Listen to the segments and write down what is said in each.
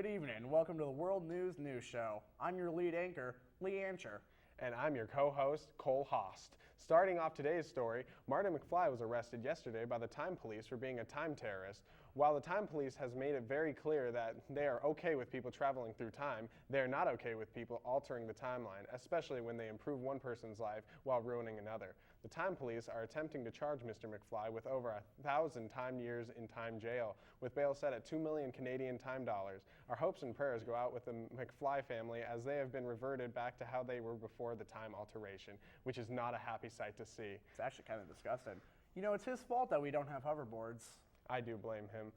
Good evening. Welcome to the World News Show. I'm your lead anchor, Lee Ancher. And I'm your co-host, Cole Host. Starting off today's story, Martin McFly was arrested yesterday by the Time Police for being a time terrorist. While the Time Police has made it very clear that they are okay with people traveling through time, they are not okay with people altering the timeline, especially when they improve one person's life while ruining another. The Time Police are attempting to charge Mr. McFly with over 1,000 time years in time jail, with bail set at 2 million Canadian time dollars. Our hopes and prayers go out with the McFly family as they have been reverted back to how they were before the time alteration, which is not a happy sight to see. It's actually kind of disgusting. You know, it's his fault that we don't have hoverboards. I do blame him.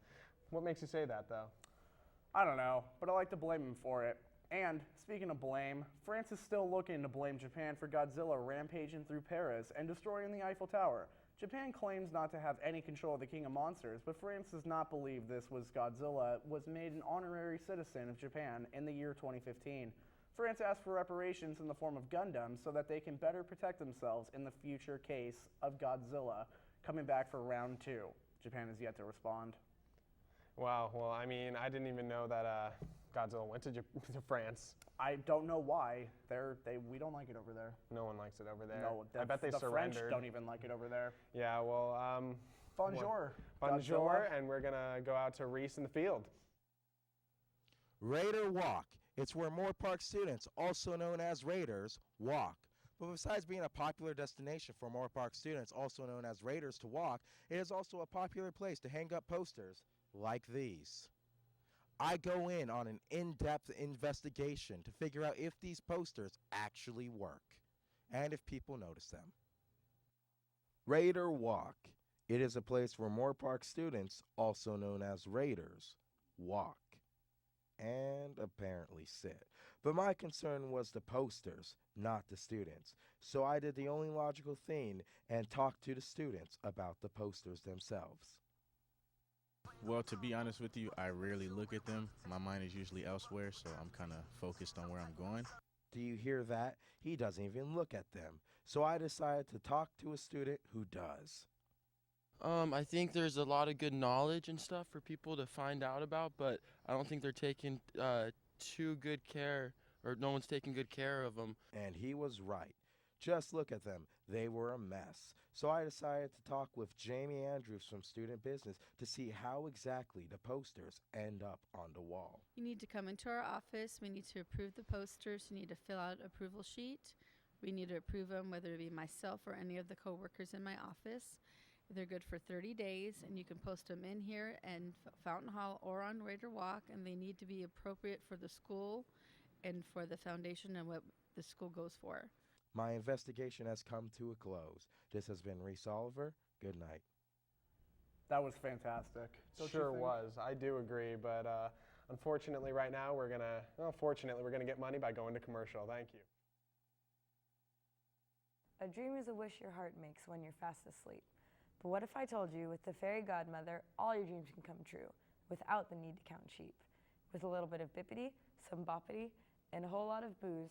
What makes you say that, though? I don't know, but I like to blame him for it. And, speaking of blame, France is still looking to blame Japan for Godzilla rampaging through Paris and destroying the Eiffel Tower. Japan claims not to have any control of the King of Monsters, but France does not believe Godzilla was made an honorary citizen of Japan in the year 2015. France asked for reparations in the form of Gundams so that they can better protect themselves in the future case of Godzilla coming back for round 2. Japan has yet to respond. Wow, well, I mean, I didn't even know that Godzilla went to France. I don't know why. We don't like it over there. No one likes it over there. No, I bet they the surrendered. French don't even like it over there. Yeah, well, Bonjour. Bonjour, and we're going to go out to Reese in the field. Raider Walk. It's where Moore Park students, also known as Raiders, walk. But besides being a popular destination for Moore Park students, also known as Raiders, to walk, it is also a popular place to hang up posters like these. I go in on an in-depth investigation to figure out if these posters actually work and if people notice them. Raider Walk. It is a place where Moore Park students, also known as Raiders, walk and apparently sit. But my concern was the posters, not the students. So I did the only logical thing and talked to the students about the posters themselves. Well, to be honest with you, I rarely look at them. My mind is usually elsewhere, so I'm kind of focused on where I'm going. Do you hear that? He doesn't even look at them. So I decided to talk to a student who does. I think there's a lot of good knowledge and stuff for people to find out about, but I don't think they're taking too good care, or no one's taking good care of them. And he was right. Just look at them. They were a mess. So I decided to talk with Jamie Andrews from Student Business to see how exactly the posters end up on the wall. You need to come into our office. We need to approve the posters. You need to fill out an approval sheet. We need to approve them, whether it be myself or any of the coworkers in my office. They're good for 30 days, and you can post them in here and Fountain Hall or on Raider Walk, and they need to be appropriate for the school and for the foundation and what the school goes for. My investigation has come to a close. This has been Reese Oliver. Good night. That was fantastic. Sure was. I do agree, but unfortunately right now we're going to get money by going to commercial. Thank you. A dream is a wish your heart makes when you're fast asleep. But what if I told you with the fairy godmother, all your dreams can come true without the need to count sheep? With a little bit of bippity, some boppity, and a whole lot of booze,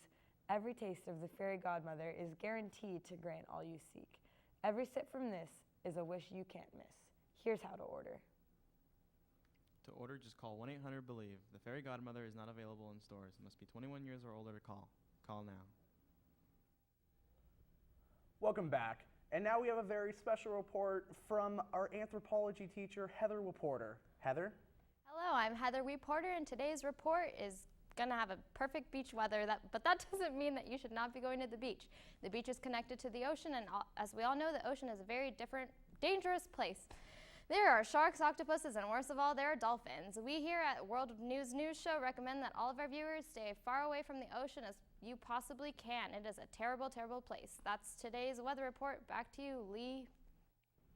every taste of the fairy godmother is guaranteed to grant all you seek. Every sip from this is a wish you can't miss. Here's how to order. To order, just call 1-800-BELIEVE. The fairy godmother is not available in stores. Must be 21 years or older to call. Call now. Welcome back. And now we have a very special report from our anthropology teacher, Heather Reporter. Heather? Hello, I'm Heather Reporter, and today's report is going to have a perfect beach weather, but that doesn't mean that you should not be going to the beach. The beach is connected to the ocean, and as we all know, the ocean is a very different, dangerous place. There are sharks, octopuses, and worst of all, there are dolphins. We here at World News Show recommend that all of our viewers stay far away from the ocean as you possibly can. It is a terrible, terrible place. That's today's weather report. Back to you, Lee.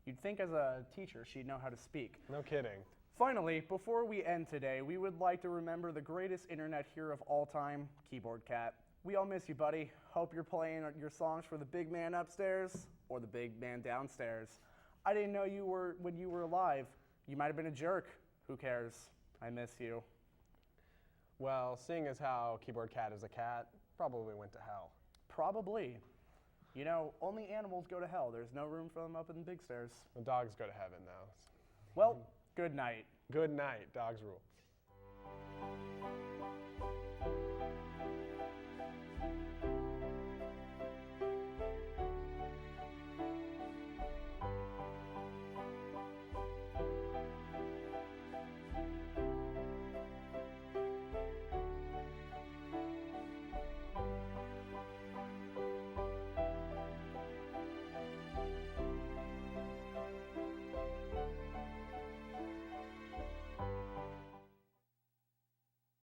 You'd think as a teacher she'd know how to speak. No kidding. Finally, before we end today, we would like to remember the greatest internet hero of all time, Keyboard Cat. We all miss you, buddy. Hope you're playing your songs for the big man upstairs or the big man downstairs. I didn't know you were when you were alive. You might have been a jerk. Who cares? I miss you. Well, seeing as how Keyboard Cat is a cat, probably went to hell. Probably. You know, only animals go to hell. There's no room for them up in the big stairs. The dogs go to heaven, though. Well, good night. Good night. Dogs rule.